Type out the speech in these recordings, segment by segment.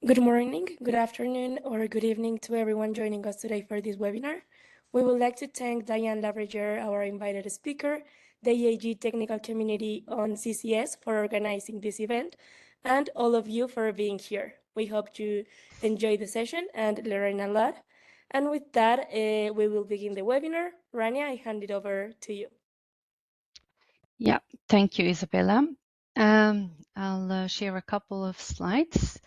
Good morning, good afternoon, or good evening to everyone joining us today for this webinar. We would like to thank Diane Labregere, our invited speaker, the EAGE technical community on CCS for organizing this event, and all of you for being here. We hope you enjoy the session and learn a lot. And with that, we will begin the webinar. Rania, I hand it over to you. Yeah, thank you, Isabella. I'll share a couple of slides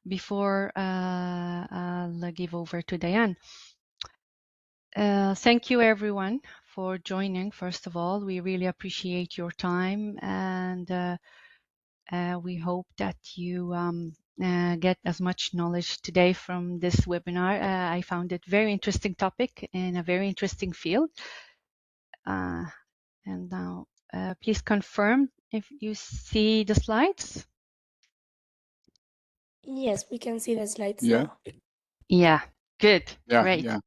before I'll give over to Diane. Thank you, everyone, for joining. First of all, we really appreciate your time, and we hope that you get as much knowledge today from this webinar. I found it very interesting topic in a very interesting field. And now, please confirm if you see the slides. Yes, we can see the slides now. Yeah, good, Yeah, great. yeah.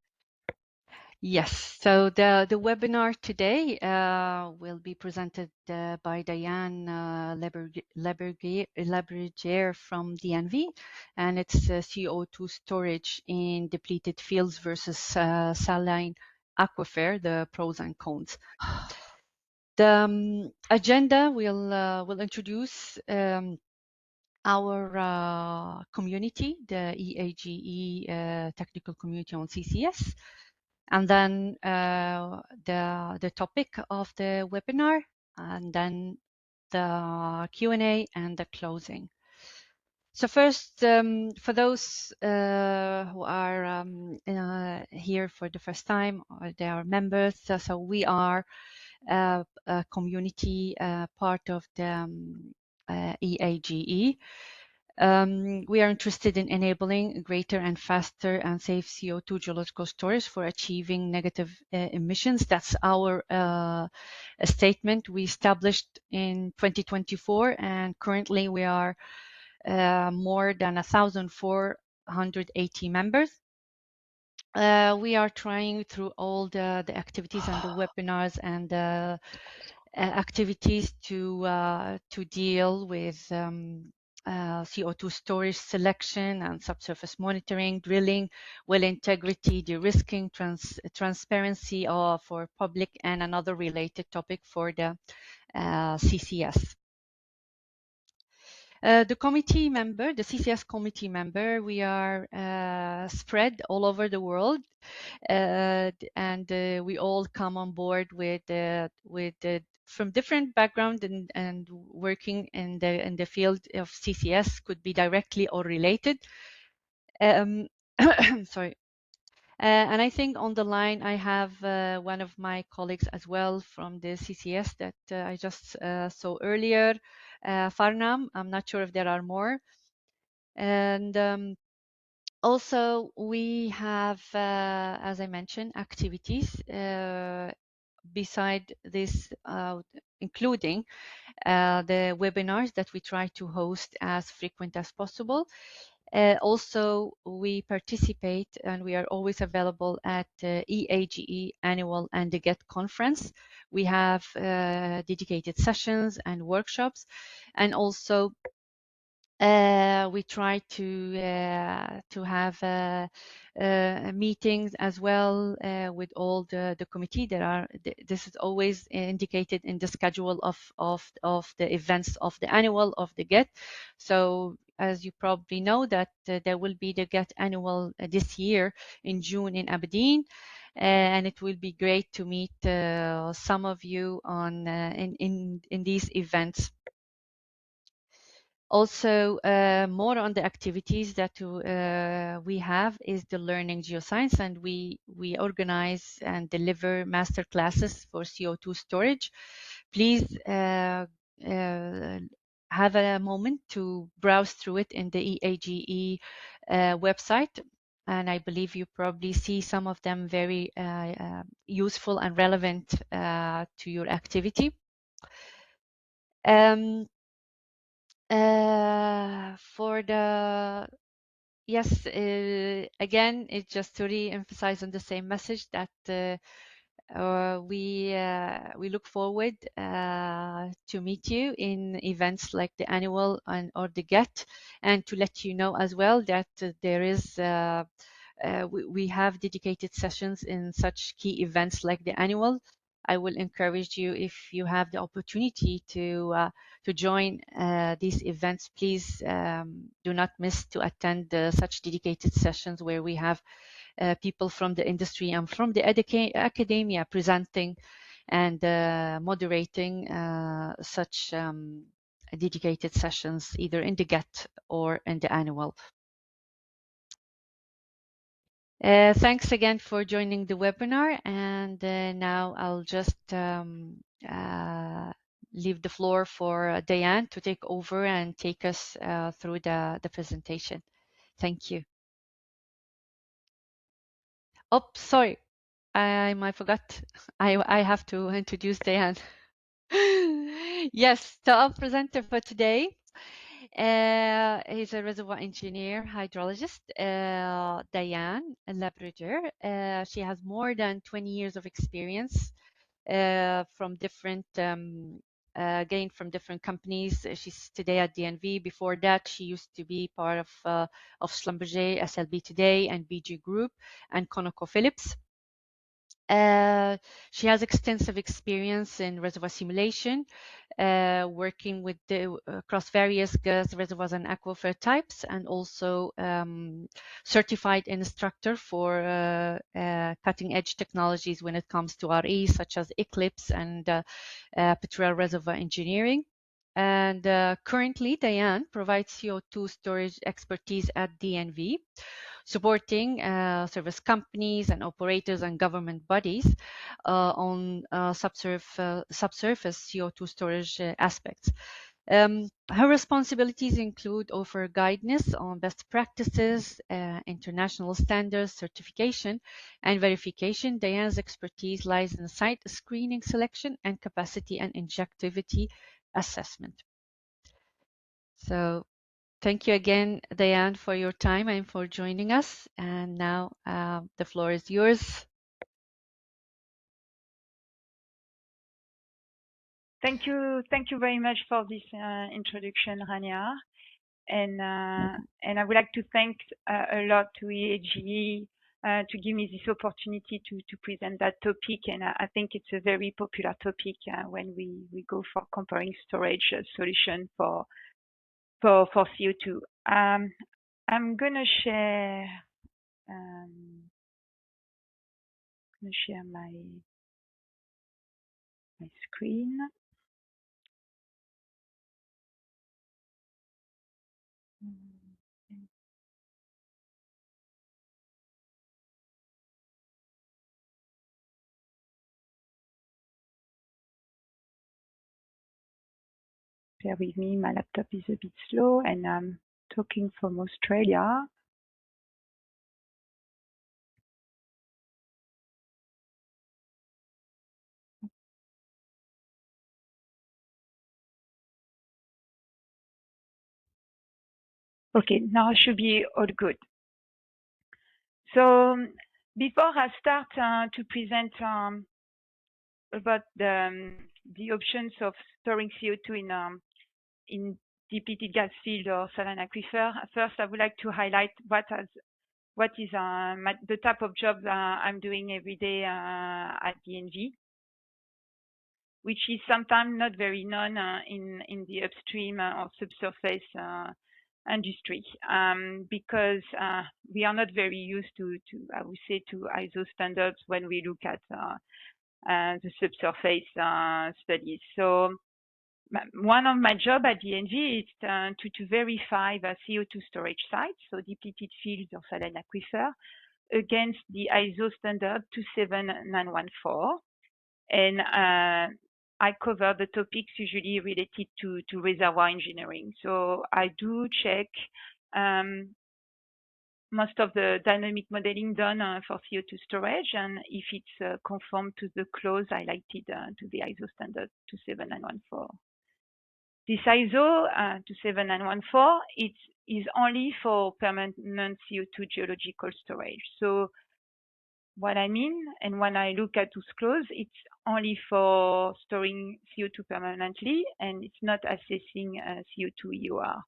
Yes, so the webinar today will be presented by Diane Labregere from DNV, and it's CO2 storage in depleted fields versus saline aquifer, the pros and cons. The agenda will introduce our community, the EAGE technical community on CCS. And then the topic of the webinar, and then the Q&A and the closing. So first, for those who are here for the first time, or they are members, so we are a community part of the EAGE. We are interested in enabling greater and faster and safe CO2 geological storage for achieving negative emissions. That's our statement we established in 2024, and currently we are more than 1,480 members. We are trying through all the activities and the webinars and the activities to deal with CO2 storage selection and subsurface monitoring, drilling, well integrity, de-risking, transparency for public, and another related topic for the CCS. The committee member, the CCS committee member, we are spread all over the world, and we all come on board with from different background and working in the field of CCS, could be directly or related. Sorry. And I think on the line I have one of my colleagues as well from the CCS that I just saw earlier, Farnam. I'm not sure if there are more. And also we have, as I mentioned, activities beside this, including the webinars that we try to host as frequent as possible. Also, we participate and we are always available at EAGE Annual and the GET conference. We have dedicated sessions and workshops, and also we try to have meetings as well with all the committee. This is always indicated in the schedule of the events of the annual of the GET. So as you probably know that there will be the GET annual this year in June in Aberdeen, and it will be great to meet some of you on in these events. Also, more on the activities that we have is the Learning Geoscience, and we organize and deliver master classes for CO2 storage. Please have a moment to browse through it in the EAGE website, and I believe you probably see some of them very useful and relevant to your activity. For the yes, again, it's just to re-emphasize on the same message that we look forward to meet you in events like the annual or the GET, and to let you know as well that there is we have dedicated sessions in such key events like the annual. I will encourage you, if you have the opportunity to join these events, please do not miss to attend such dedicated sessions where we have people from the industry and from the academia presenting and moderating such dedicated sessions either in the GET or in the annual. Thanks again for joining the webinar, and now I'll just leave the floor for Diane to take over and take us through the presentation. Thank you. Oh, sorry, I forgot. I have to introduce Diane. Yes, so our presenter for today. He's a reservoir engineer, hydrologist, Diane Labregere. She has more than 20 years of experience from different gained from different companies. She's today at DNV. Before that, she used to be part of Schlumberger, SLB today, and BG Group, and ConocoPhillips. She has extensive experience in reservoir simulation, working with across various gas reservoirs and aquifer types, and also certified instructor for cutting edge technologies when it comes to RE, such as Eclipse and petroleum reservoir engineering. And currently, Diane provides CO2 storage expertise at DNV, supporting service companies and operators and government bodies on subsurface CO2 storage aspects. Her responsibilities include offer guidance on best practices, international standards, certification, and verification. Diane's expertise lies in site screening, selection, and capacity and injectivity assessment. So thank you again, Diane, for your time and for joining us. And now the floor is yours. Thank you very much for this introduction, Rania. And I would like to thank a lot to EAGE to give me this opportunity to present that topic. And I think it's a very popular topic when we go for comparing storage solution for CO2. I'm gonna share my screen. Bear with me, my laptop is a bit slow and I'm talking from Australia. Okay, now it should be all good. So before I start to present about the options of storing CO2 in depleted gas field or saline aquifer, first I would like to highlight what is the type of job I'm doing every day at DNV, which is sometimes not very known in the upstream or subsurface industry, because we are not very used to I would say to ISO standards when we look at the subsurface studies. So one of my job at DNV is to verify the CO2 storage sites, so depleted fields or saline aquifer, against the ISO standard 27914. And I cover the topics usually related to reservoir engineering. So I do check most of the dynamic modeling done for CO2 storage, and if it's conform to the clause highlighted to the ISO standard 27914. This ISO 27914 is only for permanent CO2 geological storage. So what I mean. And when I look at USCLOS, it's only for storing CO2 permanently, and it's not assessing CO2 EUR.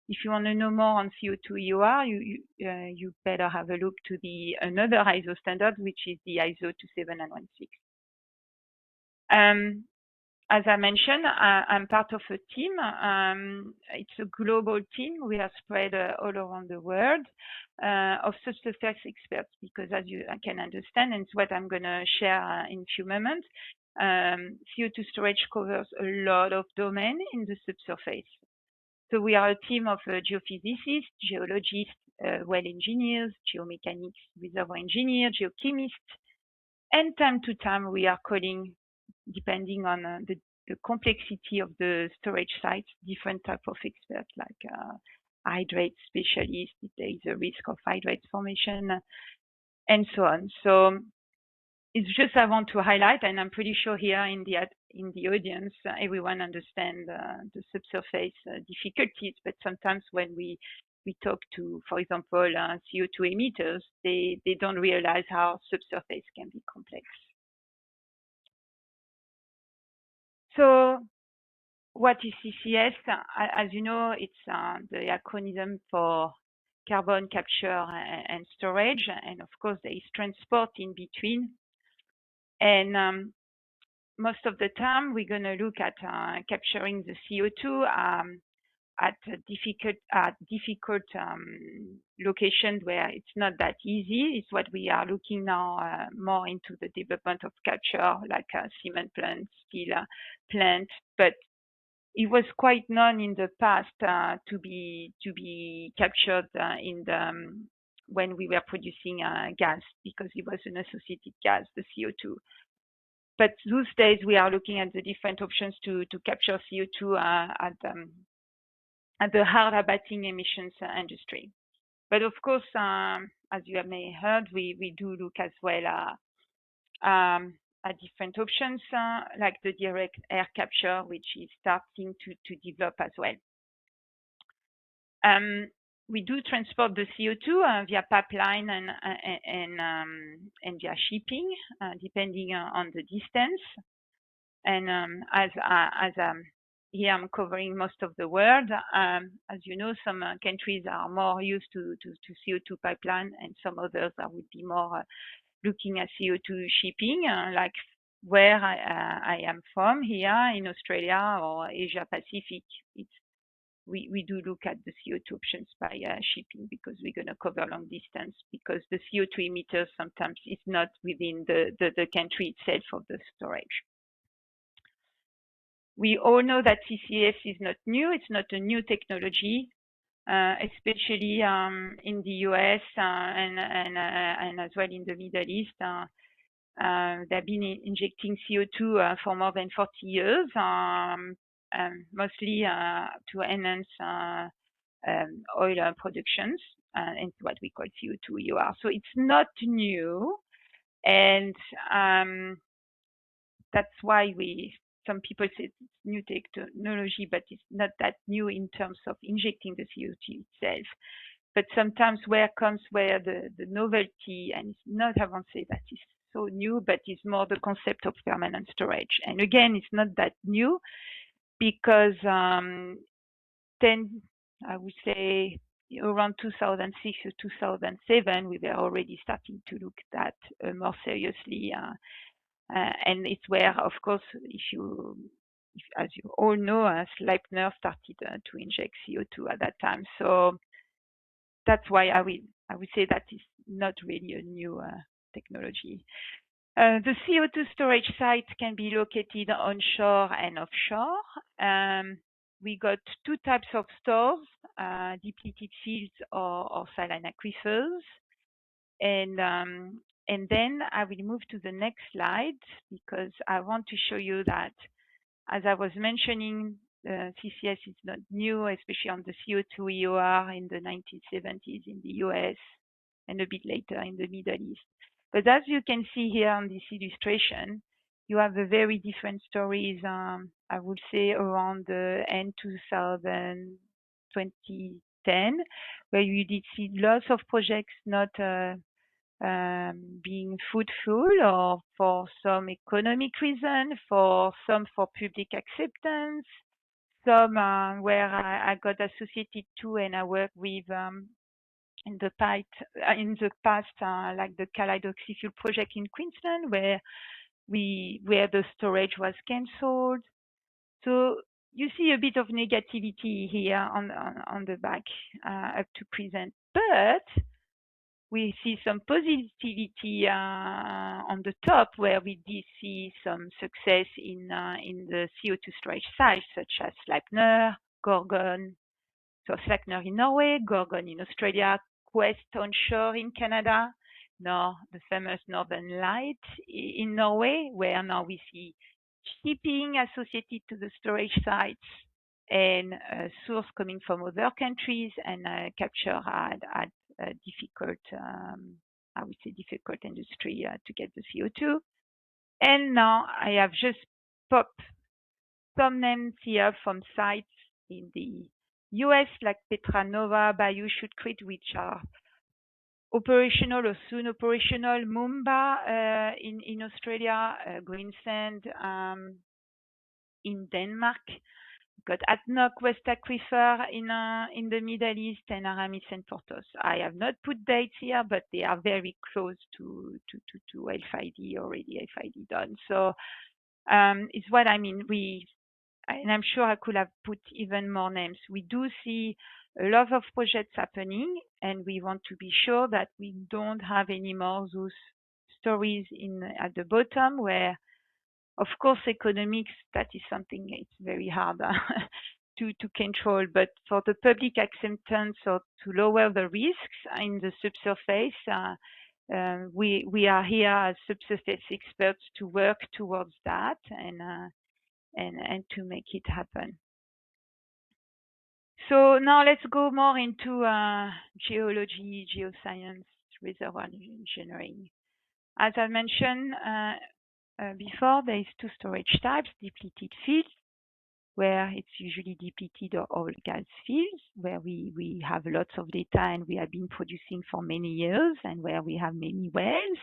If you want to know more on CO2 EUR, you better have a look to the another ISO standard, which is the ISO 27916. As I mentioned, I'm part of a team. It's a global team. We are spread all around the world of subsurface experts, because as you can understand, and it's what I'm going to share in a few moments, CO2 storage covers a lot of domain in the subsurface. So we are a team of geophysicists, geologists, well engineers, geomechanics, reservoir engineers, geochemists, and time to time we are calling, depending on the complexity of the storage sites, different type of experts like hydrate specialists, if there is a risk of hydrate formation, and so on. So it's just I want to highlight, and I'm pretty sure here in the audience, everyone understands the subsurface difficulties, but sometimes when we talk to, for example, CO2 emitters, they don't realize how subsurface can be complex. So what is CCS? As you know, it's the acronym for carbon capture and storage. And of course, there is transport in between. And most of the time, we're going to look at capturing the CO2 at difficult locations where it's not that easy. It's what we are looking now more into the development of capture, like cement plant, steel plant. But it was quite known in the past to be captured in the when we were producing gas, because it was an associated gas, the CO2. But those days we are looking at the different options to capture CO2 at the hard abating emissions industry. But of course, as you may heard, we do look as well at different options like the direct air capture, which is starting to develop as well. We do transport the CO2 via pipeline and via shipping, depending on the distance. And here I'm covering most of the world. As you know, some countries are more used to CO2 pipeline, and some others would be more looking at CO2 shipping, like where I am from here in Australia or Asia Pacific. We do look at the CO2 options by shipping, because we're going to cover long distance, because the CO2 emitters sometimes is not within the country itself of the storage. We all know that CCS is not new. It's not a new technology, especially in the US and as well in the Middle East. They've been injecting CO2 for more than 40 years, mostly to enhance oil productions and what we call CO2 EUR. So it's not new, and that's why some people say it's new technology, but it's not that new in terms of injecting the CO2 itself. But sometimes where the novelty, and it's not, I won't say that it's so new, but it's more the concept of permanent storage. And again, it's not that new, because I would say around 2006 or 2007, we were already starting to look at that more seriously. And it's where, of course, as you all know, Sleipner started to inject CO2 at that time. So that's why I would say that is not really a new technology. The CO2 storage site can be located onshore and offshore. We got two types of stores, depleted fields or saline aquifers. And then I will move to the next slide, because I want to show you that, as I was mentioning, CCS is not new, especially on the CO2 EUR in the 1970s in the US and a bit later in the Middle East. But as you can see here on this illustration, you have a very different stories, I would say around the end 2000, 2010, where you did see lots of projects not being fruitful, or for some economic reason, for some for public acceptance, some where I got associated to and I work with in the past, like the Kaleidoscope Fuel project in Queensland, where the storage was cancelled. So you see a bit of negativity here on the back up to present, but we see some positivity on the top, where we did see some success in the CO2 storage sites, such as Sleipner, Gorgon. So Sleipner in Norway, Gorgon in Australia, Quest onshore in Canada, now the famous Northern Light in Norway, where now we see shipping associated to the storage sites and source coming from other countries, and capture had difficult, I would say difficult industry to get the CO2. And now I have just popped some names here from sites in the US, like Petra Nova, Bayou, Shoot Creek, which are operational or soon operational. Moomba in Australia, Greensand in Denmark. Got ADNOC, West Aquifer in the Middle East, and Aramis and Portos. I have not put dates here, but they are very close to FID, already FID done. So it's what I mean. And I'm sure I could have put even more names. We do see a lot of projects happening, and we want to be sure that we don't have any more those stories at the bottom, where, of course, economics, that is something it's very hard to control. But for the public acceptance, or to lower the risks in the subsurface, we are here as subsurface experts to work towards that and to make it happen. So now let's go more into geology, geoscience, reservoir engineering. As I mentioned before, there is two storage types: depleted fields, where it's usually depleted or oil gas fields, where we have lots of data and we have been producing for many years, and where we have many wells.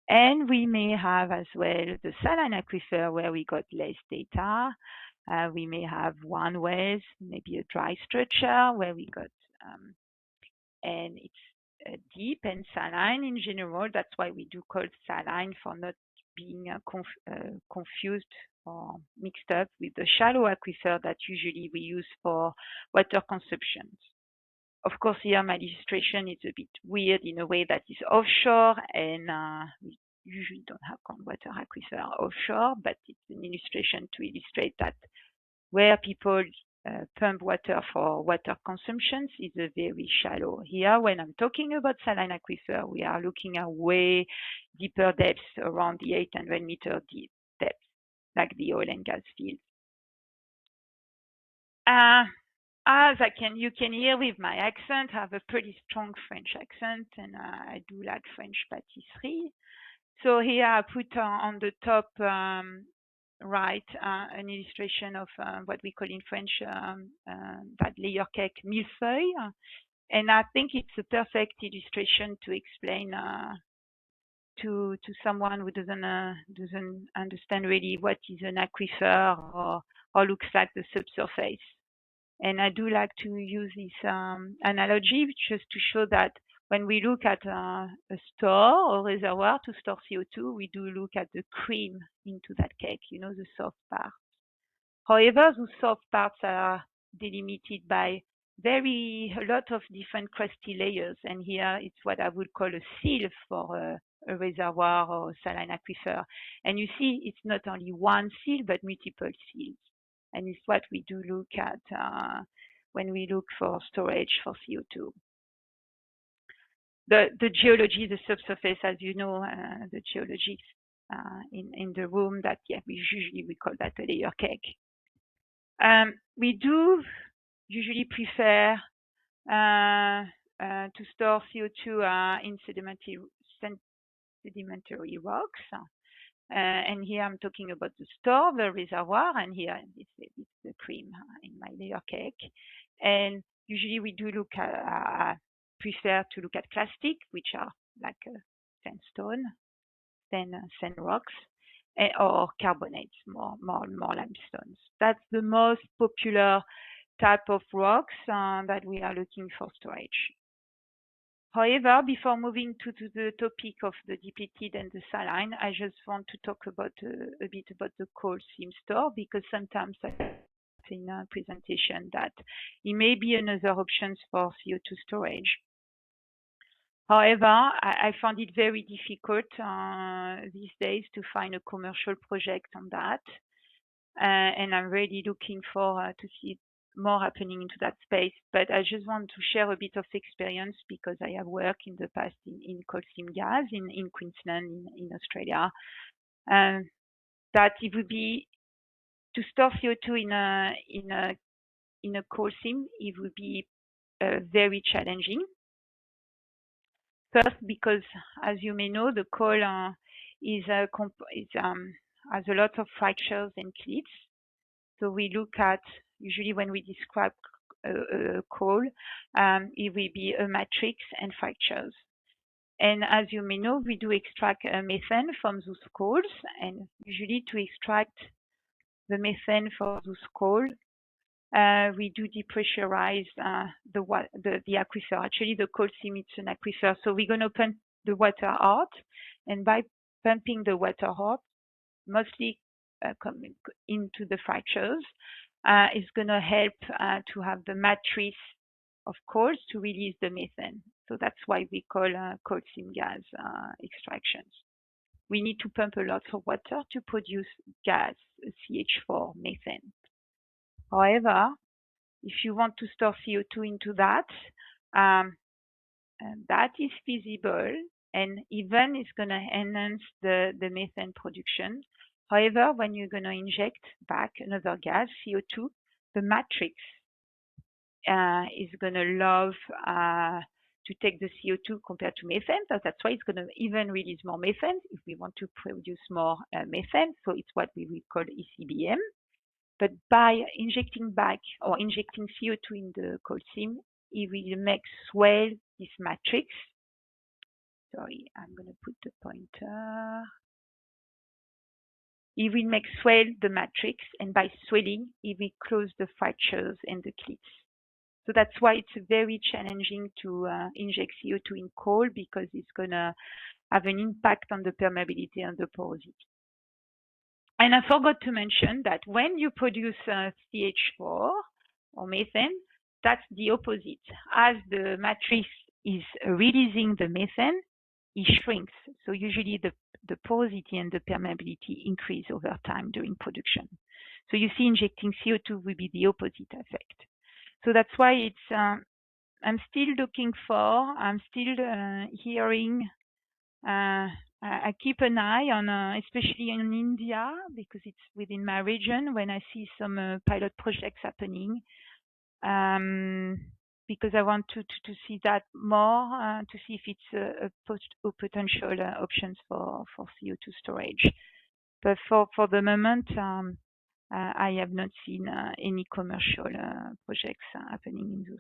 And we may have as well the saline aquifer, where we got less data. We may have one well, maybe a dry structure, where we got, and it's deep and saline in general. That's why we do call saline, for not being confused or mixed up with the shallow aquifer that usually we use for water consumption. Of course, here my illustration is a bit weird in a way that is offshore, and we usually don't have groundwater aquifer offshore, but it's an illustration to illustrate that where people pump water for water consumptions is a very shallow. Here, when I'm talking about saline aquifer, we are looking at way deeper depths, around the 800-meter deep depth, like the oil and gas fields. As you can hear with my accent, I have a pretty strong French accent, and I do like French patisserie. So here I put on the top right an illustration of what we call in French that layer cake millefeuille, and I think it's a perfect illustration to explain to someone who doesn't understand really what is an aquifer or looks like the subsurface. And I do like to use this analogy just to show that when we look at a store or reservoir to store CO2, we do look at the cream into that cake, the soft parts. However, those soft parts are delimited by a lot of different crusty layers. And here it's what I would call a seal for a reservoir or saline aquifer. And you see, it's not only one seal, but multiple seals. And it's what we do look at when we look for storage for CO2. The geology, the subsurface, as you know, the geologists in the room, that we call that a layer cake. We do usually prefer to store CO2 in sedimentary rocks. And here I'm talking about the store, the reservoir, and here it's the cream in my layer cake. And usually we do prefer to look at clastic, which are like sandstone, sand rocks, or carbonates, more limestones. That's the most popular type of rocks that we are looking for storage. However, before moving to the topic of the depleted and the saline, I just want to talk about a bit about the coal seam store, because sometimes I in a presentation that it may be another option for CO2 storage. However, I found it very difficult these days to find a commercial project on that. And I'm really looking for to see more happening into that space. But I just want to share a bit of experience, because I have worked in the past in coal seam gas in Queensland, in Australia. That it would be to store CO2 in a coal seam, it would be very challenging. First, because as you may know, the coal has a lot of fractures and cliffs. So we look at, usually when we describe coal, it will be a matrix and fractures. And as you may know, we do extract methane from those coals, and usually to extract the methane for those coal, we do depressurize the aquifer. Actually, the coal seam, it's an aquifer. So we're going to pump the water out, and by pumping the water out, mostly coming into the fractures, is going to help to have the matrix of coals to release the methane. So that's why we call coal seam gas extractions. We need to pump a lot of water to produce gas, CH4 methane. However, if you want to store CO2 into that, that is feasible, and even it's going to enhance the methane production. However, when you're going to inject back another gas, CO2, the matrix is going to love to take the CO2 compared to methane. So that's why it's going to even release more methane if we want to produce more methane. So it's what we will call ECBM. But by injecting back or injecting CO2 in the coal seam, it will make swell this matrix. Sorry, I'm going to put the pointer. It will make swell the matrix, and by swelling, it will close the fractures and the cliffs. So that's why it's very challenging to inject CO2 in coal, because it's going to have an impact on the permeability and the porosity. And I forgot to mention that when you produce CH4 or methane, that's the opposite. As the matrix is releasing the methane, it shrinks. So usually the porosity and the permeability increase over time during production. So you see injecting CO2 will be the opposite effect. So that's why it's, I'm still looking for, I'm still hearing, I keep an eye on, especially in India, because it's within my region, when I see some pilot projects happening, because I want to see that more, to see if it's a potential options for CO2 storage. But for the moment, I have not seen any commercial projects happening in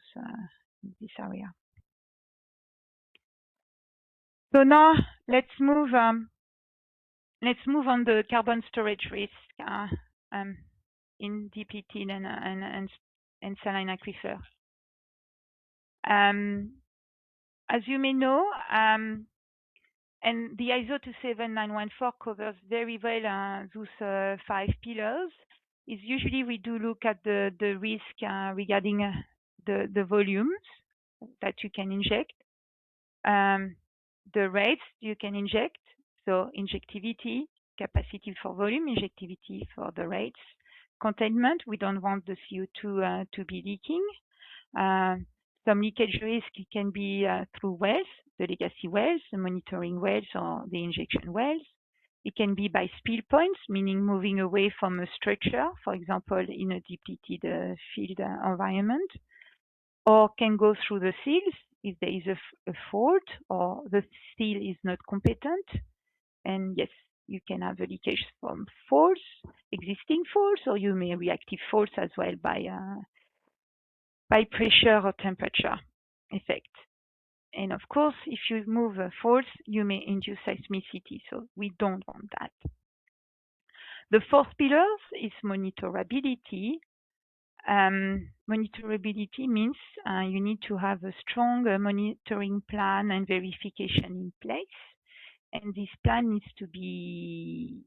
this area. So now let's move on the carbon storage risk in depleted and saline aquifer. As you may know, and the ISO 27914 covers very well those 5 pillars. Is usually we do look at the risk regarding the volumes that you can inject, the rates you can inject, so injectivity, capacity for volume, injectivity for the rates, containment, we don't want the CO2 to be leaking. Some leakage risk can be through wells, the legacy wells, the monitoring wells, or the injection wells. It can be by spill points, meaning moving away from a structure, for example, in a depleted field environment, or can go through the seals if there is a fault or the seal is not competent. And yes, you can have a leakage from faults, existing faults, or you may reactive faults as well by pressure or temperature effect. And of course, if you move faults, you may induce seismicity. So we don't want that. The fourth pillar is monitorability. Monitorability means you need to have a strong monitoring plan and verification in place. And this plan needs to be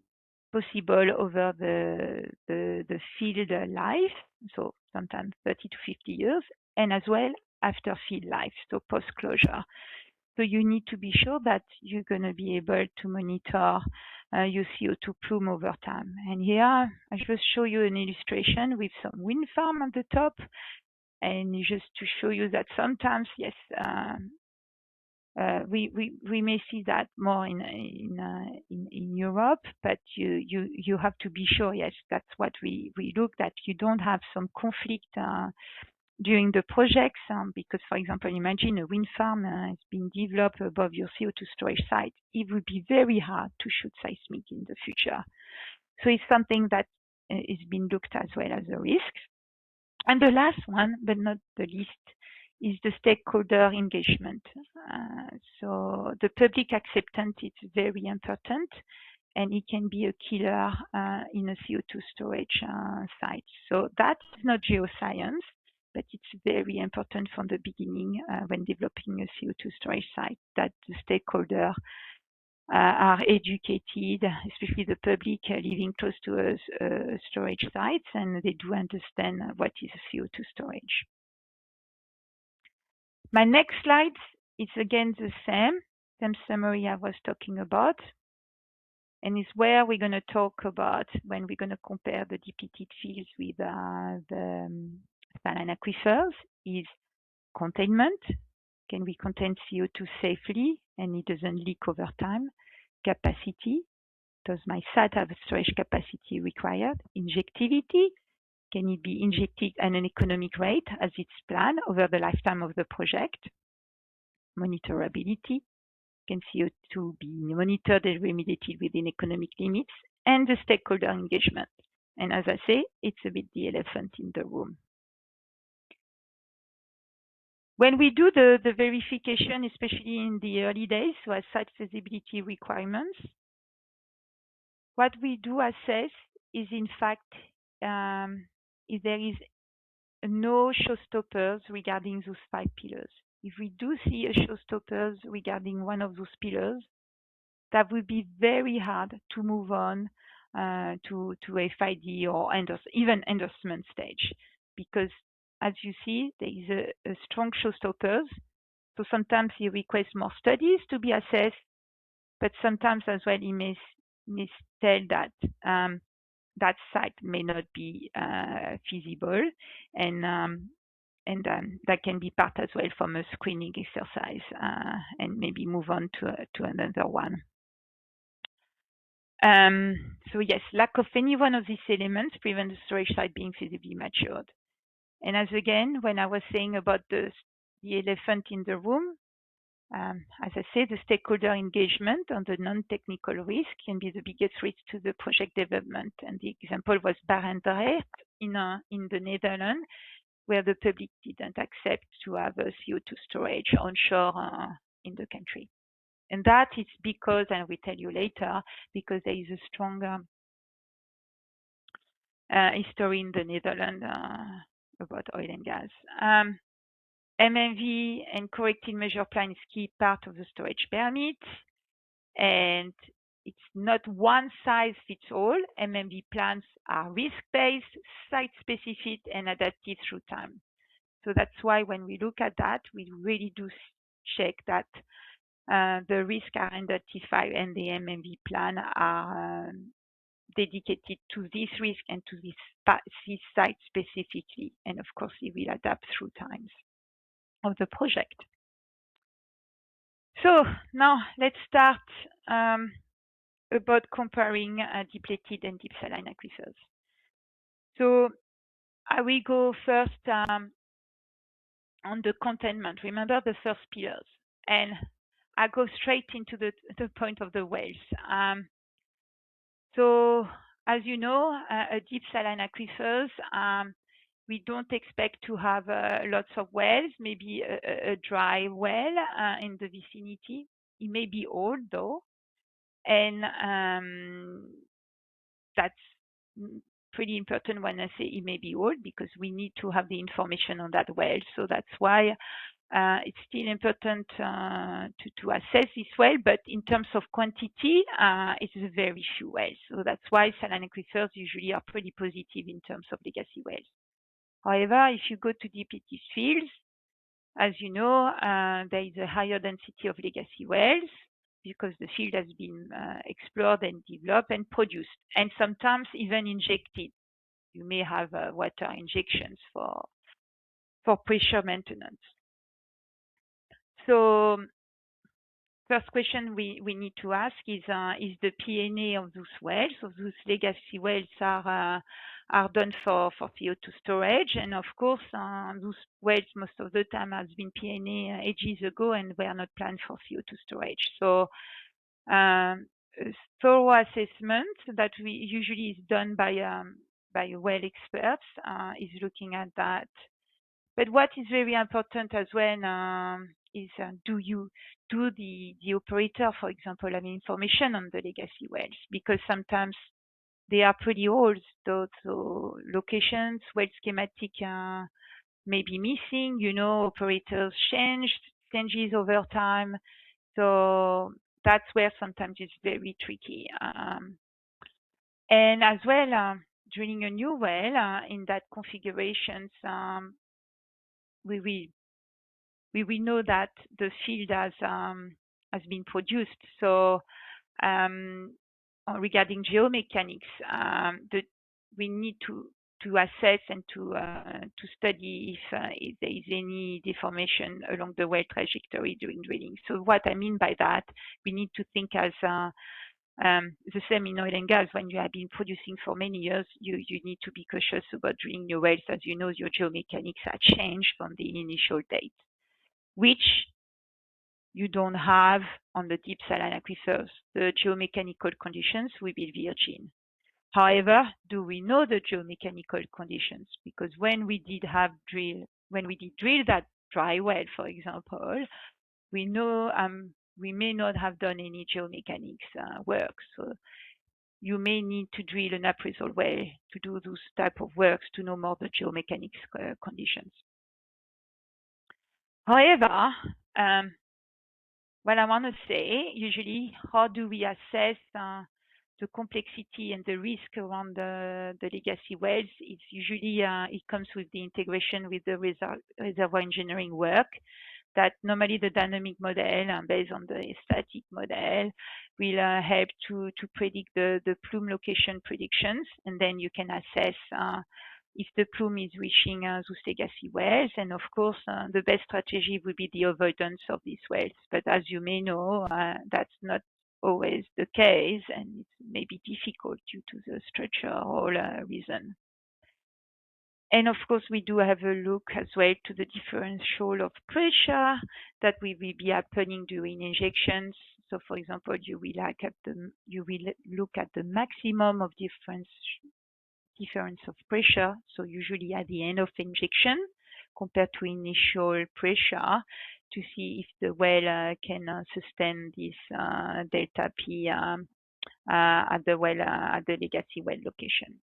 possible over the field life, so sometimes 30 to 50 years, and as well after field life, so post-closure. So you need to be sure that you're going to be able to monitor your CO2 plume over time. And here I just show you an illustration with some wind farm at the top, and just to show you that sometimes, yes, we may see that more in Europe, but you have to be sure. Yes, that's what we look, that you don't have some conflict during the projects, because, for example, imagine a wind farm is being developed above your CO2 storage site. It would be very hard to shoot seismic in the future. So it's something that is being looked as well as a risk. And the last one, but not the least, is the stakeholder engagement. So the public acceptance is very important, and it can be a killer in a CO2 storage site. So that's not geoscience, but it's very important from the beginning when developing a CO2 storage site, that the stakeholders are educated, especially the public living close to storage sites, and they do understand what is CO2 storage. My next slide is again the same summary I was talking about, and is where we're going to talk about when we're going to compare the depleted fields with the saline aquifers, is containment. Can we contain CO2 safely and it doesn't leak over time? Capacity. Does my site have a storage capacity required? Injectivity. Can it be injected at an economic rate as it's planned over the lifetime of the project? Monitorability. Can CO2 be monitored and remediated within economic limits? And the stakeholder engagement. And as I say, it's a bit the elephant in the room. When we do the verification, especially in the early days, so as site feasibility requirements, what we do assess is, in fact, if there is no showstoppers regarding those 5 pillars. If we do see a showstoppers regarding one of those pillars, that would be very hard to move on to FID or even endorsement stage, because as you see, there is a strong showstoppers. So sometimes he requests more studies to be assessed, but sometimes as well he may tell that that site may not be feasible, and that can be part as well from a screening exercise, and maybe move on to another one. So yes, lack of any one of these elements prevents the storage site being feasibly matured. And as again, when I was saying about the elephant in the room, as I said, the stakeholder engagement on the non-technical risk can be the biggest risk to the project development. And the example was Barendrecht in the Netherlands, where the public didn't accept to have a CO2 storage onshore in the country. And that is because, and I will tell you later, because there is a strong history in the Netherlands about oil and gas. MMV and corrected measure plan is key part of the storage permit, and it's not one size fits all. MMV plans are risk-based, site-specific, and adaptive through time. So that's why when we look at that, we really do check that the risks are identified and the MMV plan are dedicated to this risk and to this site specifically. And of course, it will adapt through times of the project. So now let's start about comparing depleted and deep saline aquifers. So I will go first on the containment. Remember the first pillars, and I go straight into the point of the wells. So as you know, a deep saline aquifers we don't expect to have lots of wells, maybe a dry well in the vicinity. It may be old though, and that's pretty important when I say it may be old, because we need to have the information on that well. So that's why it's still important to assess this well, but in terms of quantity, it's very few wells. So that's why saline aquifers usually are pretty positive in terms of legacy wells. However, if you go to depleted fields, as you know, there is a higher density of legacy wells because the field has been explored and developed and produced, and sometimes even injected. You may have water injections for pressure maintenance. So first question we need to ask is the P&A of those wells. So those legacy wells are done for CO2 storage, and of course those wells most of the time has been P&A ages ago and were not planned for CO2 storage. So a thorough assessment that we usually is done by well experts is looking at that. But what is very important as well is do the operator, for example, have information on the legacy wells? Because sometimes they are pretty old, so locations, well schematic may be missing. You know, operators changes over time, so that's where sometimes it's very tricky. And as well, drilling a new well in that configurations. We will know that the field has been produced. So regarding geomechanics, we need to assess and to study if there is any deformation along the well trajectory during drilling. So what I mean by that, we need to think as the same in oil and gas. When you have been producing for many years, you need to be cautious about drilling your wells. As you know, your geomechanics are changed from the initial date, which you don't have on the deep saline aquifers. The geomechanical conditions will be virgin. However, do we know the geomechanical conditions? Because when we did drill that dry well, for example, we know we may not have done any geomechanics work. So you may need to drill an appraisal well to do those type of works to know more the geomechanics conditions. However, what I want to say, usually, how do we assess the complexity and the risk around the legacy wells? It's usually, it comes with the integration with the reservoir engineering work, that normally the dynamic model based on the static model will help to predict the plume location predictions, and then you can assess if the plume is reaching those legacy wells. And of course, the best strategy would be the avoidance of these wells. But as you may know, that's not always the case, and it may be difficult due to the structural reason. And of course, we do have a look as well to the differential of pressure that will be happening during injections. So, for example, you will look at the maximum of difference of pressure. So, usually at the end of injection, compared to initial pressure, to see if the well can sustain this delta P at the legacy well location.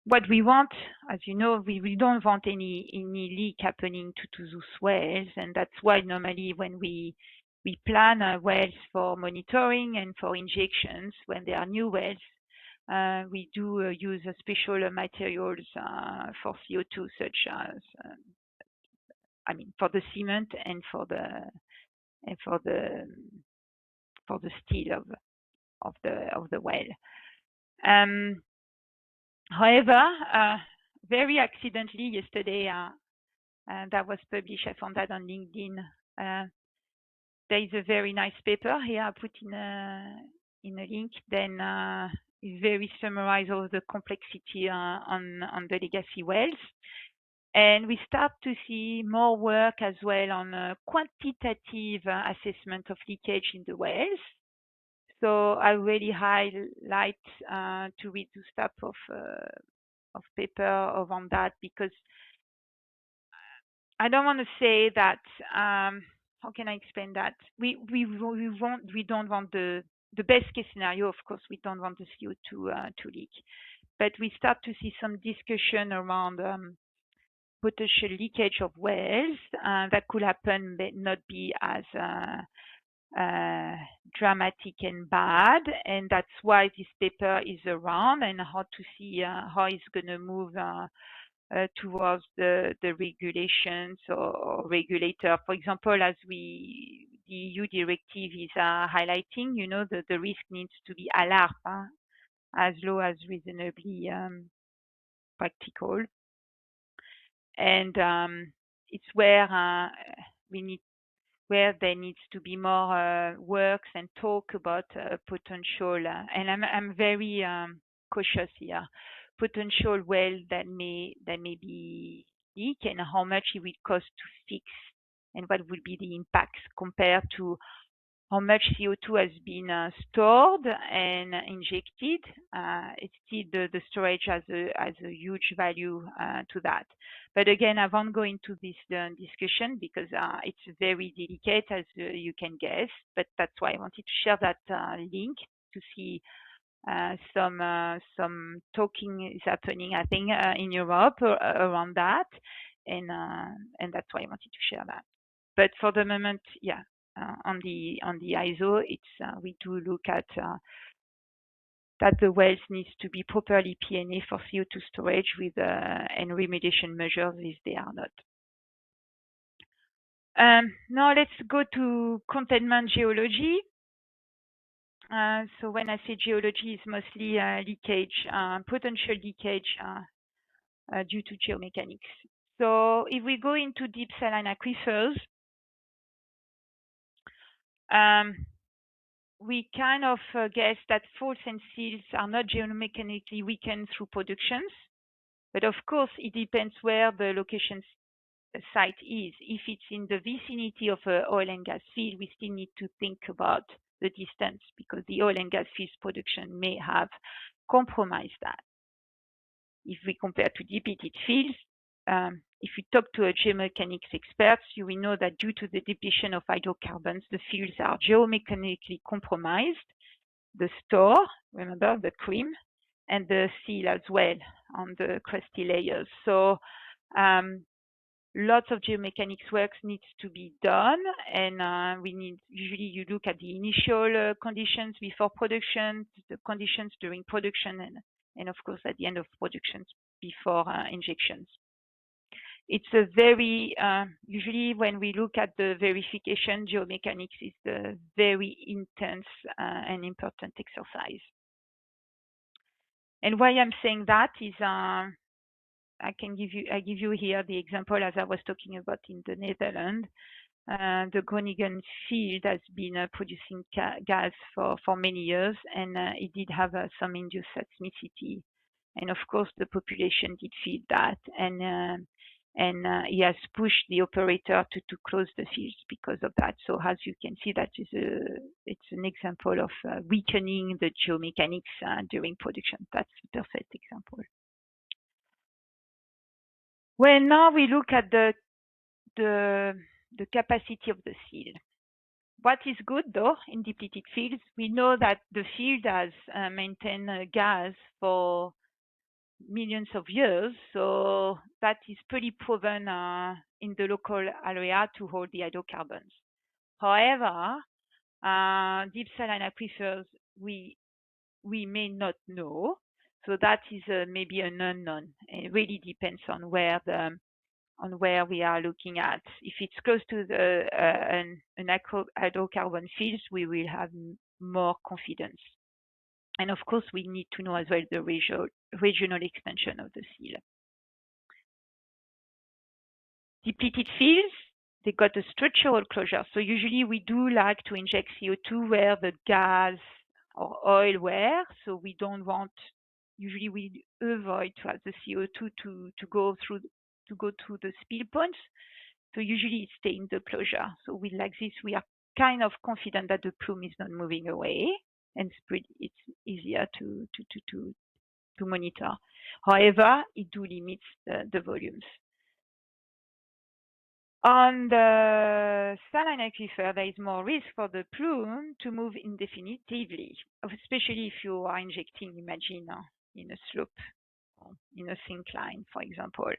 What we want, as you know, we don't want any leak happening to those wells, and that's why normally when we plan wells for monitoring and for injections, when there are new wells, we do use special materials for CO2, such as for the cement and for the steel of the well. However, very accidentally yesterday, that was published, I found that on LinkedIn. There is a very nice paper here I put in a link. Then it very summarize all the complexity on the legacy wells. And we start to see more work as well on quantitative assessment of leakage in the wells. So I really highlight to read this type of paper around that, because I don't want to say that. How can I explain that? We don't want the best case scenario. Of course, we don't want the CO2 to leak, but we start to see some discussion around potential leakage of wells that could happen, but not be as dramatic and bad, and that's why this paper is around, and how to see how it's going to move towards the regulations or regulator. For example, as the EU directive is highlighting, you know, the risk needs to be alarm as low as reasonably practical, and it's where where there needs to be more works and talk about potential, and I'm very cautious here, potential well that may be leak, and how much it will cost to fix, and what will be the impacts compared to how much CO2 has been stored and injected. It's still the storage has a huge value to that. But again, I won't go into this discussion because it's very delicate, as you can guess. But that's why I wanted to share that link to see some talking is happening, I think, in Europe around that, and that's why I wanted to share that. But for the moment, yeah, on the ISO, it's we do look at that the wells needs to be properly P&A for CO2 storage with and remediation measures if they are not. Now let's go to containment geology. So when I say geology, it's mostly leakage, potential leakage due to geomechanics. So if we go into deep saline aquifers, we kind of guess that faults and seals are not geomechanically weakened through productions, but of course it depends where the location site is. If it's in the vicinity of an oil and gas field, we still need to think about the distance, because the oil and gas fields production may have compromised that. If we compare to depleted fields, if you talk to a geomechanics experts, you will know that due to the depletion of hydrocarbons, the fields are geomechanically compromised. The store, remember the cream, and the seal as well on the crusty layers. So lots of geomechanics works needs to be done, and we need, usually you look at the initial conditions before production, the conditions during production, and of course at the end of production before injections. It's a very, usually when we look at the verification, geomechanics is a very intense and important exercise. And why I'm saying that is, I give you here the example as I was talking about in the Netherlands. The Groningen field has been producing gas for many years, and it did have some induced seismicity. And of course, the population did feel that, and he has pushed the operator to close the fields because of that. So as you can see, that is it's an example of weakening the geomechanics during production. That's a perfect example. Well, now we look at the capacity of the seal. What is good though in depleted fields, we know that the field has maintained gas for millions of years, so that is pretty proven in the local area to hold the hydrocarbons. However, deep saline aquifers we may not know, so that is maybe an unknown. It really depends on where we are looking at. If it's close to an hydrocarbon fields, we will have more confidence. And of course, we need to know as well the regional extension of the seal. Depleted fields, they got a structural closure. So usually we do like to inject CO2 where the gas or oil were. So we don't want, usually we avoid to have the CO2 to go to the spill points. So usually it stays in the closure. So like this, we are kind of confident that the plume is not moving away. and it's easier to monitor. However, it do limits the volumes. On the saline aquifer, there is more risk for the plume to move indefinitely, especially if you are injecting, imagine, in a slope or in a syncline, for example.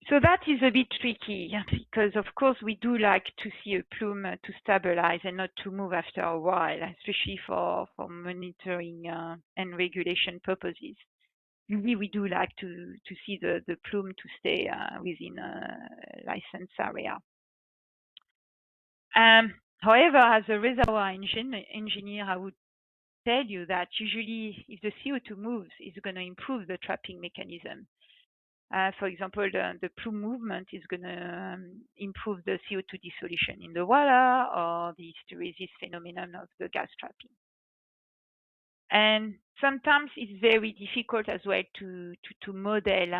So that is a bit tricky because, of course, we do like to see a plume to stabilize and not to move after a while, especially for monitoring and regulation purposes. Usually, we do like to see the plume to stay within a licensed area. However, as a reservoir engineer, I would tell you that usually if the CO2 moves, it's going to improve the trapping mechanism. For example, the plume movement is going to improve the CO2 dissolution in the water or the hysteresis phenomenon of the gas trapping. And sometimes it's very difficult as well to model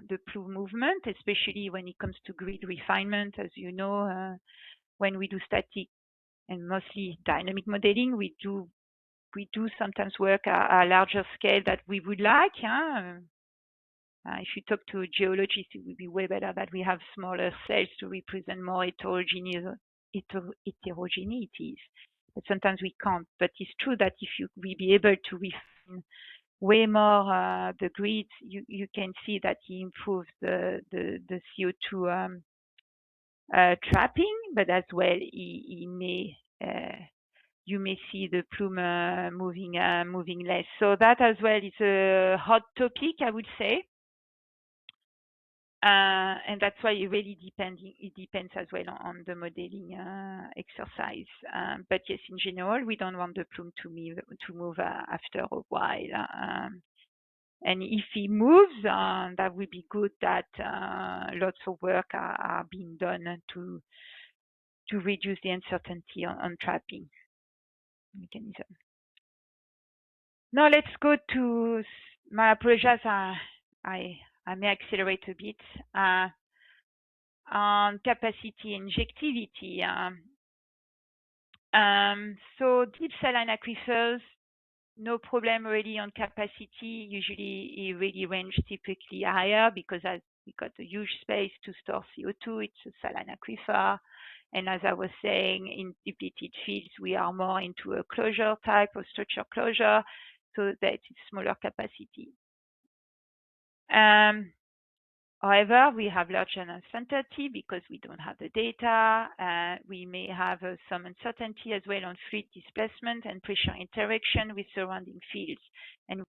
the plume movement, especially when it comes to grid refinement. As you know, when we do static and mostly dynamic modeling, we do sometimes work at a larger scale that we would like. If you talk to a geologist, it would be way better that we have smaller cells to represent more heterogeneities. But sometimes we can't. But it's true that if we be able to refine way more the grids, you can see that it improves the CO2 trapping, but as well you may see the plume moving less. So that as well is a hot topic, I would say. And that's why it really depends. It depends as well on the modeling exercise. But yes, in general, we don't want the plume to move after a while. And if it moves, that would be good. That lots of work are being done to reduce the uncertainty on trapping mechanism. Now let's go to my apologies. I may accelerate a bit on capacity injectivity. So deep saline aquifers, no problem really on capacity. Usually it really range typically higher because as we got a huge space to store CO2, it's a saline aquifer. And as I was saying, in depleted fields, we are more into a closure type of structure closure, so that it's smaller capacity. However, we have larger uncertainty because we don't have the data. We may have some uncertainty as well on fluid displacement and pressure interaction with surrounding fields. And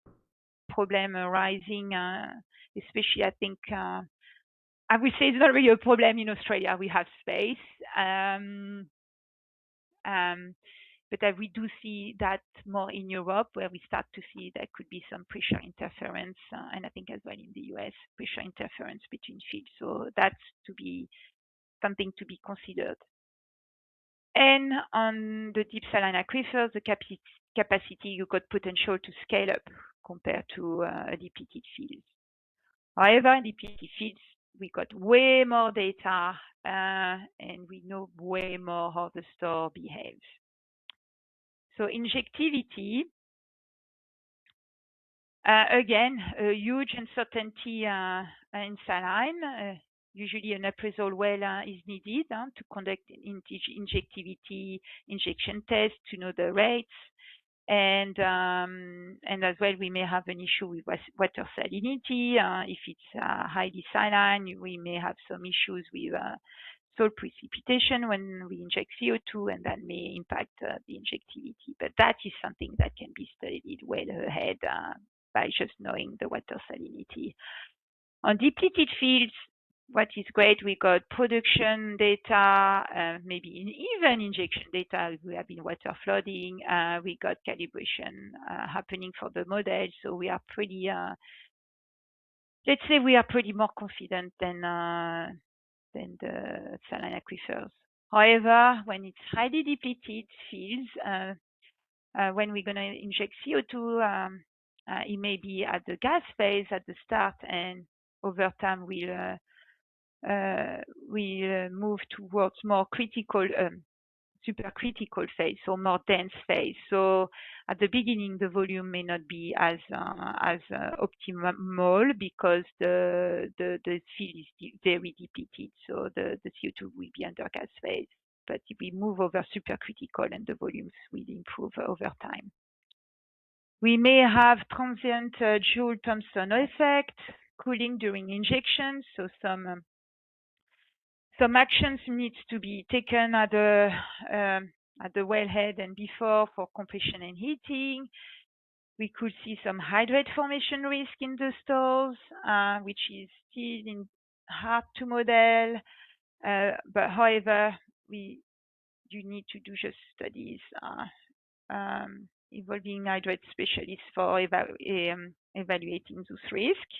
problem arising, especially I think, I would say it's not really a problem in Australia. We have space. But we do see that more in Europe, where we start to see there could be some pressure interference, and I think as well in the US, pressure interference between fields. So that's something to be considered. And on the deep saline aquifers, the capacity, you got potential to scale up compared to depleted fields. However, in depleted fields, we got way more data, and we know way more how the store behaves. So injectivity, again, a huge uncertainty in saline. Usually an appraisal well is needed to conduct injectivity injection tests to know the rates. And as well, we may have an issue with water salinity. If it's highly saline, we may have some issues with salt precipitation when we inject CO2, and that may impact the injectivity. But that is something that can be studied well ahead by just knowing the water salinity. On depleted fields, what is great, we got production data, maybe even injection data. We have been water flooding. We got calibration happening for the model. So we are pretty, let's say we are pretty more confident than the saline aquifers. However, when it's highly depleted fields, when we're going to inject CO2, it may be at the gas phase at the start, and over time we'll move towards more critical supercritical phase, so more dense phase. So at the beginning, the volume may not be as optimal because the field is very depleted. So the CO2 will be under gas phase. But if we move over supercritical, and the volumes will improve over time. We may have transient Joule-Thomson effect, cooling during injection. So some actions needs to be taken at the wellhead and before for compression and heating. We could see some hydrate formation risk in the stores, which is still hard to model. But however, you need to do just studies involving hydrate specialists for evaluating those risks.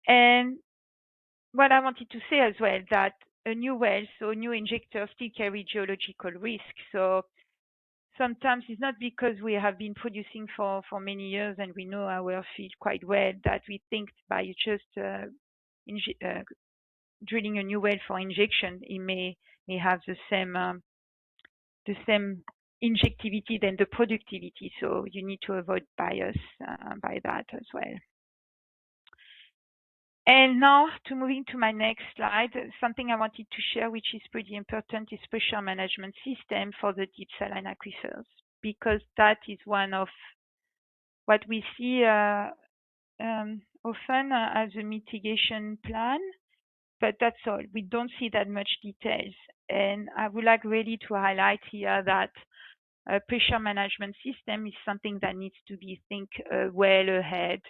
And what I wanted to say as well, that a new well, so new injectors still carry geological risk. So sometimes it's not because we have been producing for many years and we know our field quite well that we think by just drilling a new well for injection, it may have the same injectivity than the productivity. So you need to avoid bias by that as well. And now to moving to my next slide, something I wanted to share, which is pretty important, is pressure management system for the deep saline aquifers, because that is one of what we see often as a mitigation plan, but that's all. We don't see that much details. And I would like really to highlight here that a pressure management system is something that needs to be think well ahead.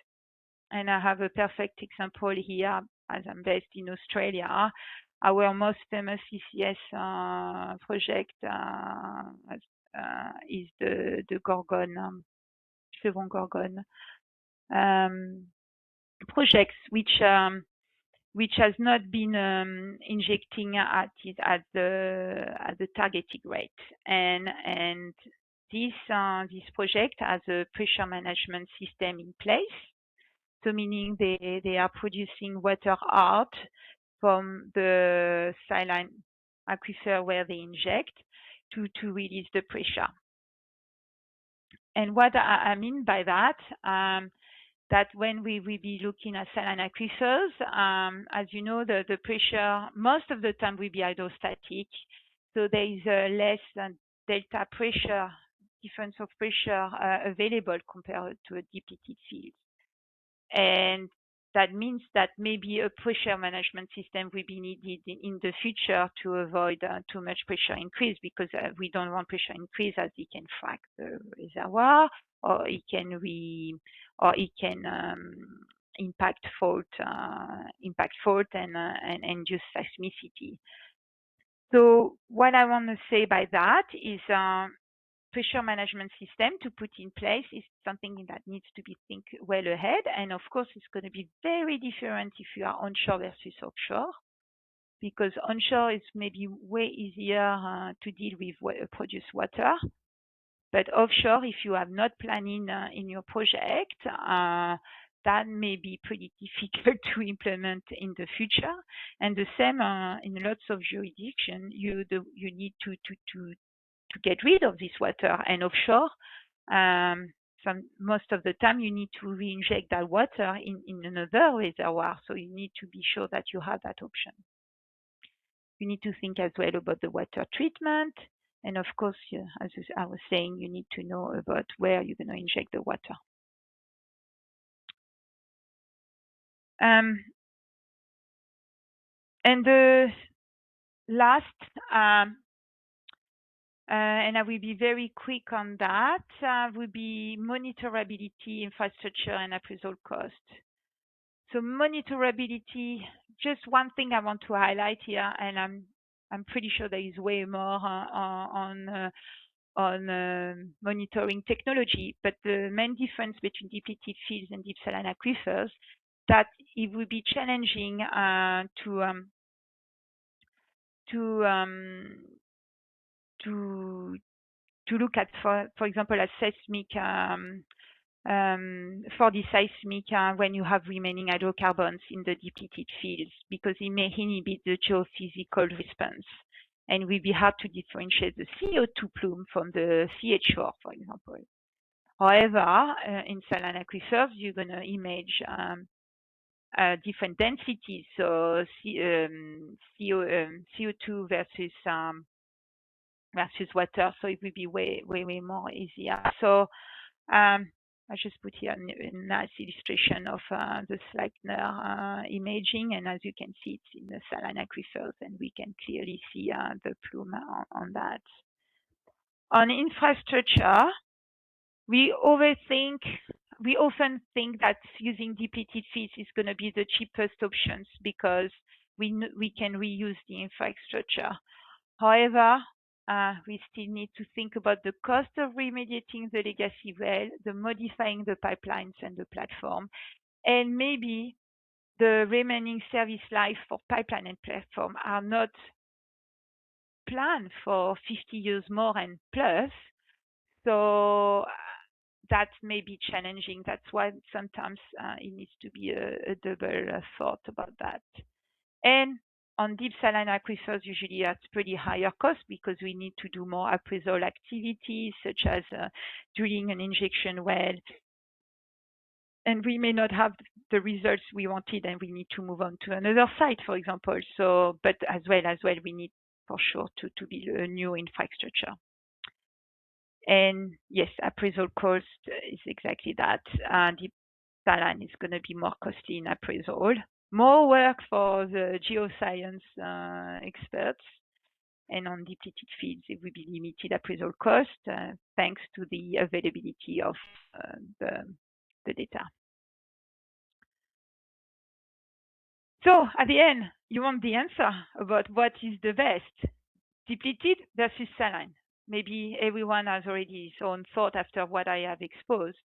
And I have a perfect example here, as I'm based in Australia. Our most famous CCS project is the Gorgon, Chevron Gorgon projects, which has not been injecting at the targeted rate, and this project has a pressure management system in place. So meaning they are producing water out from the saline aquifer where they inject to release the pressure. And what I mean by that, that when we will be looking at saline aquifers, as you know, the pressure most of the time will be hydrostatic. So there is less than delta pressure, difference of pressure available compared to a depleted field. And that means that maybe a pressure management system will be needed in the future to avoid too much pressure increase, because we don't want pressure increase, as it can frack the reservoir, or it can impact fault and induce seismicity. So what I want to say by that is pressure management system to put in place is something that needs to be think well ahead. And of course, it's going to be very different if you are onshore versus offshore, because onshore is maybe way easier to deal with produced water. But offshore, if you have not planning in your project, that may be pretty difficult to implement in the future. And the same in lots of jurisdictions, you need to get rid of this water. And offshore, most of the time you need to re-inject that water in another reservoir. So you need to be sure that you have that option. You need to think as well about the water treatment. And of course, as I was saying, you need to know about where you're going to inject the water. And the last, and I will be very quick on that, will be monitorability, infrastructure, and appraisal cost. So monitorability, just one thing I want to highlight here, and I'm pretty sure there is way more on monitoring technology, but the main difference between depleted fields and deep saline aquifers, that it will be challenging to look at, for example, a seismic, for the seismic when you have remaining hydrocarbons in the depleted fields, because it may inhibit the geophysical response. and it will be hard to differentiate the CO2 plume from the CH4, for example. However, in saline aquifers, you're going to image different densities, so CO2 versus water, so it will be way more easier. So I just put here a nice illustration of the Sleipner imaging, and as you can see, it's in the saline aquifers, and we can clearly see the plume on that. On infrastructure, we often think that using depleted fields is going to be the cheapest options because we can reuse the infrastructure. However, we still need to think about the cost of remediating the legacy well, the modifying the pipelines and the platform, and maybe the remaining service life for pipeline and platform are not planned for 50 years more and plus. So that may be challenging. That's why sometimes it needs to be a double thought about that. And on deep saline aquifers, usually at pretty higher cost because we need to do more appraisal activities, such as drilling an injection well. And we may not have the results we wanted, and we need to move on to another site, for example. So, but as well, we need for sure to build a new infrastructure. And yes, appraisal cost is exactly that. Deep saline is going to be more costly in appraisal. More work for the geoscience experts, and on depleted fields, it will be limited appraisal cost thanks to the availability of the data. So at the end, you want the answer about what is the best, depleted versus saline. Maybe everyone has already his own thought after what I have exposed,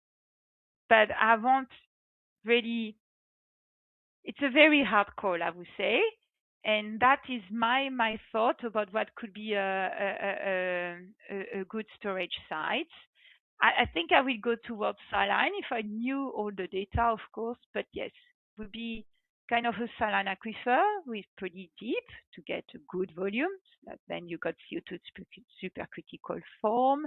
but I want really, it's a very hard call, I would say. And that is my thought about what could be a good storage site. I think I will go towards saline if I knew all the data, of course, but yes, would be kind of a saline aquifer with pretty deep to get a good volume. Then you got CO2 supercritical form.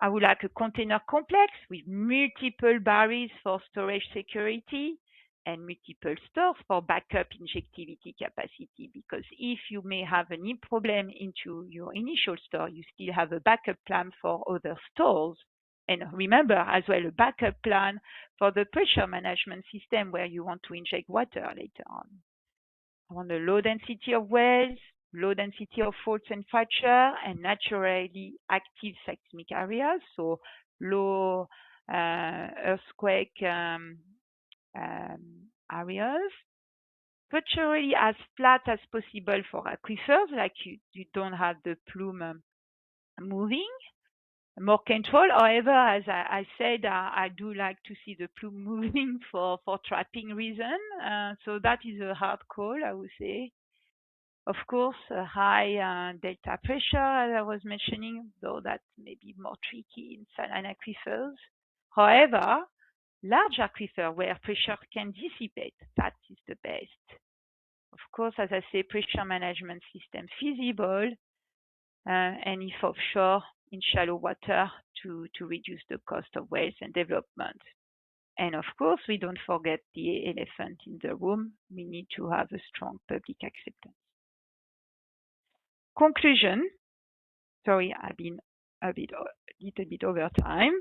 I would like a container complex with multiple barrels for storage security and multiple stores for backup injectivity capacity, because if you may have a need problem into your initial store, you still have a backup plan for other stores. And remember as well a backup plan for the pressure management system where you want to inject water later on. I want a low density of wells, low density of faults and fracture, and naturally active seismic areas, so low earthquake areas. Structurally as flat as possible for aquifers, like you don't have the plume moving. More control. However, as I said, I do like to see the plume moving for trapping reason. So that is a hard call, I would say. Of course, a high delta pressure, as I was mentioning, though that may be more tricky in saline aquifers. However, large aquifer where pressure can dissipate, that is the best. Of course, as I say, pressure management system feasible, and if offshore, in shallow water to reduce the cost of wells and development. And of course, we don't forget the elephant in the room. We need to have a strong public acceptance. Conclusion. Sorry, I've been a little bit over time.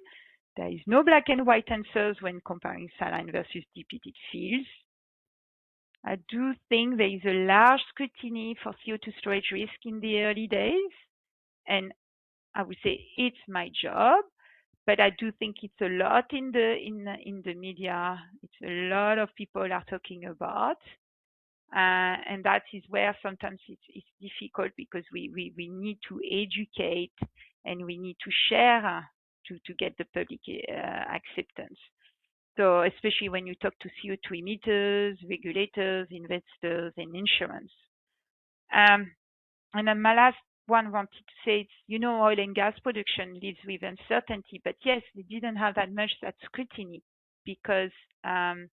There is no black and white answers when comparing saline versus depleted fields. I do think there is a large scrutiny for CO2 storage risk in the early days, and I would say it's my job, but I do think it's a lot in the media. It's a lot of people are talking about, and that is where sometimes it's difficult because we need to educate and we need to share to get the public acceptance. So especially when you talk to CO2 emitters, regulators, investors, and insurance. And then my last one wanted to say, oil and gas production lives with uncertainty, but yes, they didn't have that much that scrutiny because, of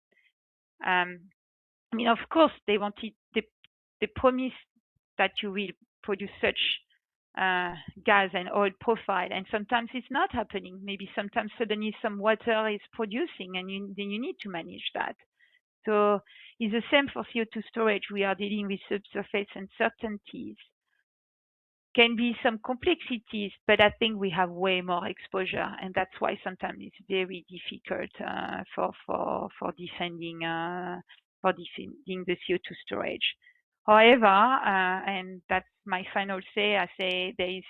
course, they promised that you will produce such gas and oil profile, and sometimes it's not happening. Maybe sometimes suddenly some water is producing, and then you need to manage that. So it's the same for CO2 storage. We are dealing with subsurface uncertainties. Can be some complexities, but I think we have way more exposure, and that's why sometimes it's very difficult for defending the CO2 storage. However, and that's my final say, I say there is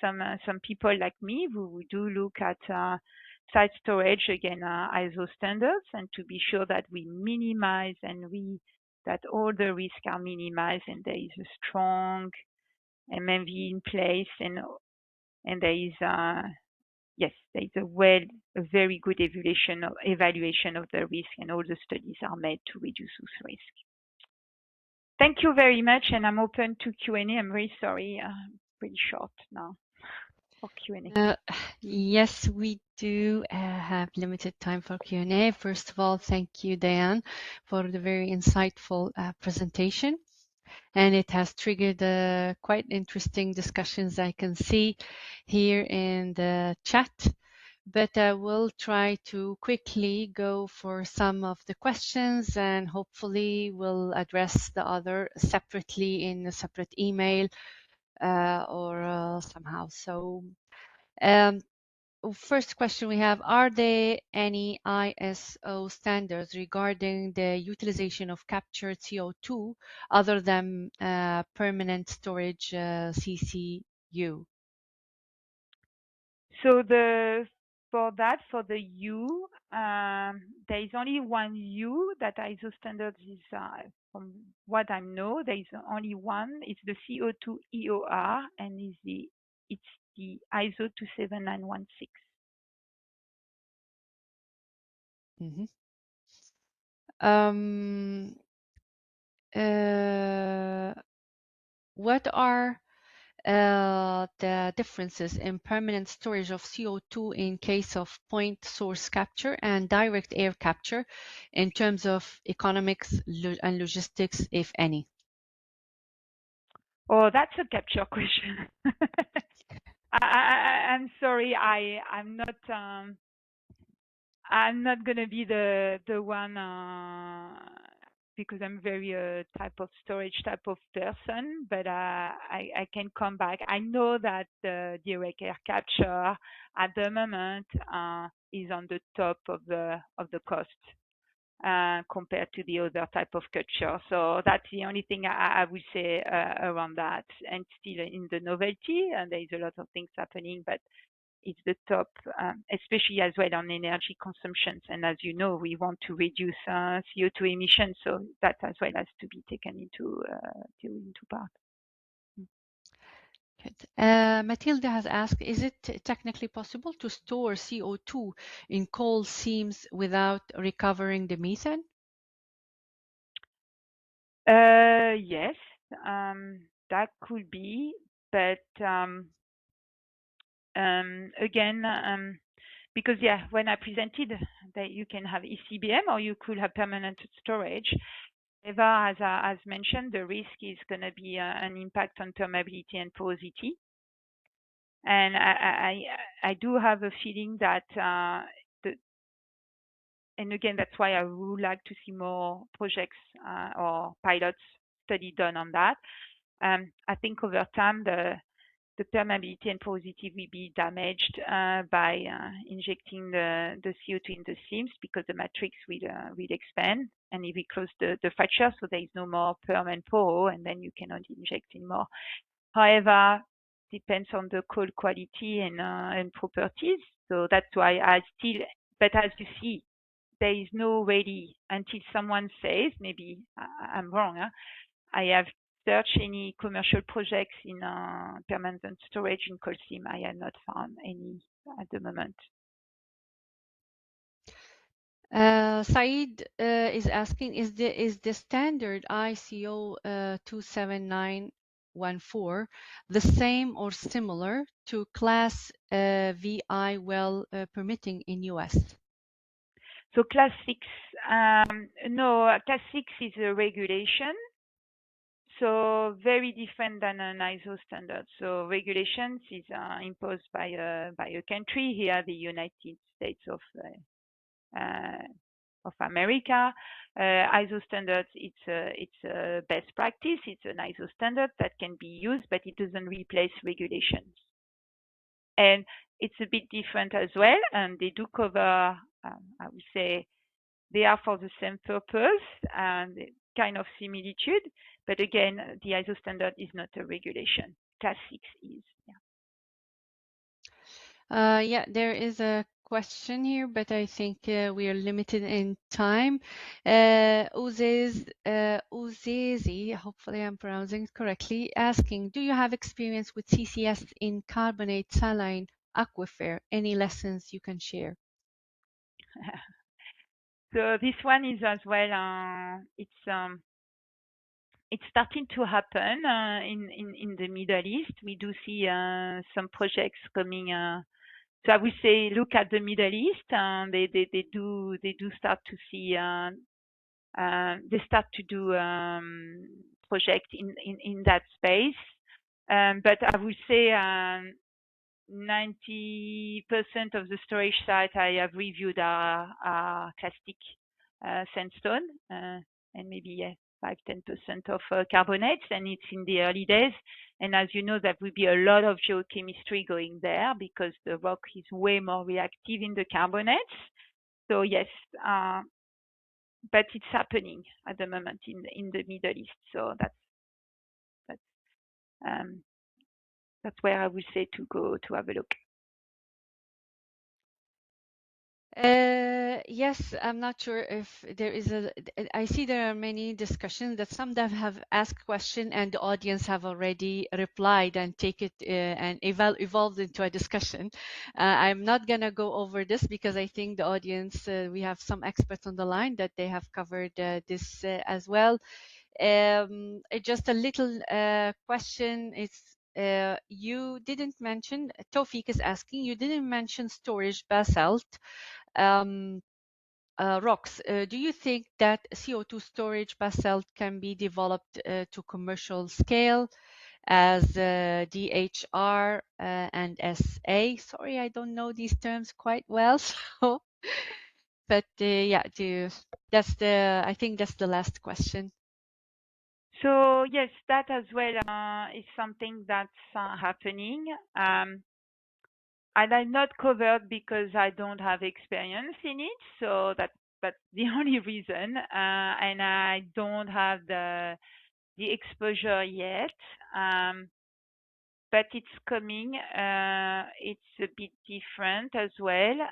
some people like me who do look at site storage again, ISO standards, and to be sure that we minimize that all the risks are minimized, and there is a strong MMV in place, and there is yes, there is a very good evaluation of the risk, and all the studies are made to reduce those risks. Thank you very much, and I'm open to Q&A. I'm very sorry, pretty short now for Q&A. Yes, we do have limited time for Q&A. First of all, thank you, Diane, for the very insightful presentation. And it has triggered quite interesting discussions I can see here in the chat. But I will try to quickly go for some of the questions, and hopefully we'll address the other separately in a separate email or somehow. So first question we have, are there any ISO standards regarding the utilization of captured CO2 other than permanent storage CCU? So for the U, there is only one U that ISO standards is, from what I know, there is only one. It's the CO2 EOR, and it's the ISO 27916. Mm-hmm. What are the differences in permanent storage of CO2 in case of point source capture and direct air capture in terms of economics and logistics, if any? Oh, that's a capture question. I'm sorry, I'm not gonna be the one because I'm very type of storage type of person, but I can come back. I know that the direct air capture at the moment is on the top of the cost compared to the other type of capture. So that's the only thing I would say around that. And still in the novelty, and there is a lot of things happening, but it's the top, especially as well on energy consumptions. And as you know, we want to reduce CO2 emissions, so that as well has to be taken into part. Good. Matilda has asked, is it technically possible to store CO2 in coal seams without recovering the methane? Yes, that could be, but again, because yeah, when I presented that you can have ECBM or you could have permanent storage. However, as mentioned, the risk is going to be an impact on permeability and porosity. And I do have a feeling that, and again, that's why I would like to see more projects or pilots study done on that. I think over time, the permeability and porosity will be damaged by injecting the CO2 in the seams, because the matrix will expand and it will close the fracture, so there is no more perm and pore, and then you cannot inject anymore. However, depends on the coal quality and properties. So that's why but as you see, there is no ready until someone says, maybe I'm wrong, I have searched any commercial projects in permanent storage in coal seam. I have not found any at the moment. Said is asking, is the standard ICO 27914 the same or similar to Class VI well permitting in US? So Class 6, no, Class 6 is a regulation. So very different than an ISO standard. So regulations is imposed by a country, here the United States of America. ISO standards, it's a best practice. It's an ISO standard that can be used, but it doesn't replace regulations. And it's a bit different as well. And they do cover, I would say, they are for the same purpose and kind of similitude. But again, the ISO standard is not a regulation. Class 6 is. Yeah, there is a question here, but I think we are limited in time. Uzezi, hopefully I'm pronouncing it correctly, asking, do you have experience with CCS in carbonate saline aquifer? Any lessons you can share? So this one is as well, it's starting to happen in the Middle East. We do see some projects coming. So I would say, look at the Middle East. They do start to see. They start to do project in that space. But I would say 90% of the storage sites I have reviewed are plastic sandstone, and maybe 5-10% of carbonates, and it's in the early days. And as you know, there will be a lot of geochemistry going there because the rock is way more reactive in the carbonates. So yes, but it's happening at the moment in the Middle East. So that's where I would say to go to have a look. Yes, I'm not sure if there is I see there are many discussions that some that have asked question and the audience have already replied and take it and evolved into a discussion. I'm not gonna go over this because I think the audience, we have some experts on the line that they have covered this as well. Just a little question is, you didn't mention, Tofik is asking, you didn't mention storage basalt rocks. Do you think that CO2 storage basalt can be developed to commercial scale as DHR and SA? Sorry, I don't know these terms quite well. So, but yeah, I think that's the last question. So yes, that as well is something that's happening. And I'm not covered because I don't have experience in it. So that's the only reason. And I don't have the exposure yet. But it's coming. It's a bit different as well.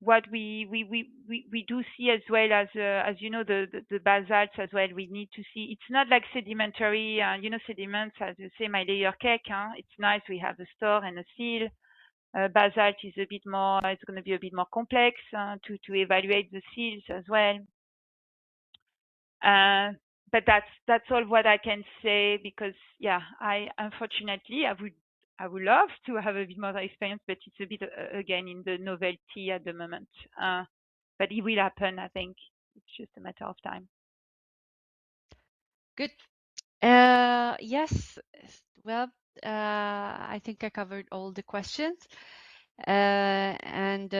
What we do see as well as you know, the basalts as well, we need to see, it's not like sedimentary, you know, sediments, as you say, my layer cake, it's nice, we have a store and a seal. Basalt is a bit more, it's going to be a bit more complex to evaluate the seals as well. But that's all what I can say, because yeah, I unfortunately I would love to have a bit more experience, but it's a bit again in the novelty at the moment. But it will happen, I think. It's just a matter of time. Good. Yes. Well, I think I covered all the questions. And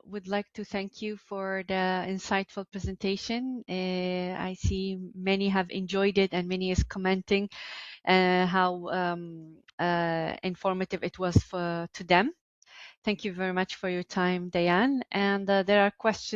would like to thank you for the insightful presentation. I see many have enjoyed it and many is commenting how informative it was to them. Thank you very much for your time, Diane. And there are questions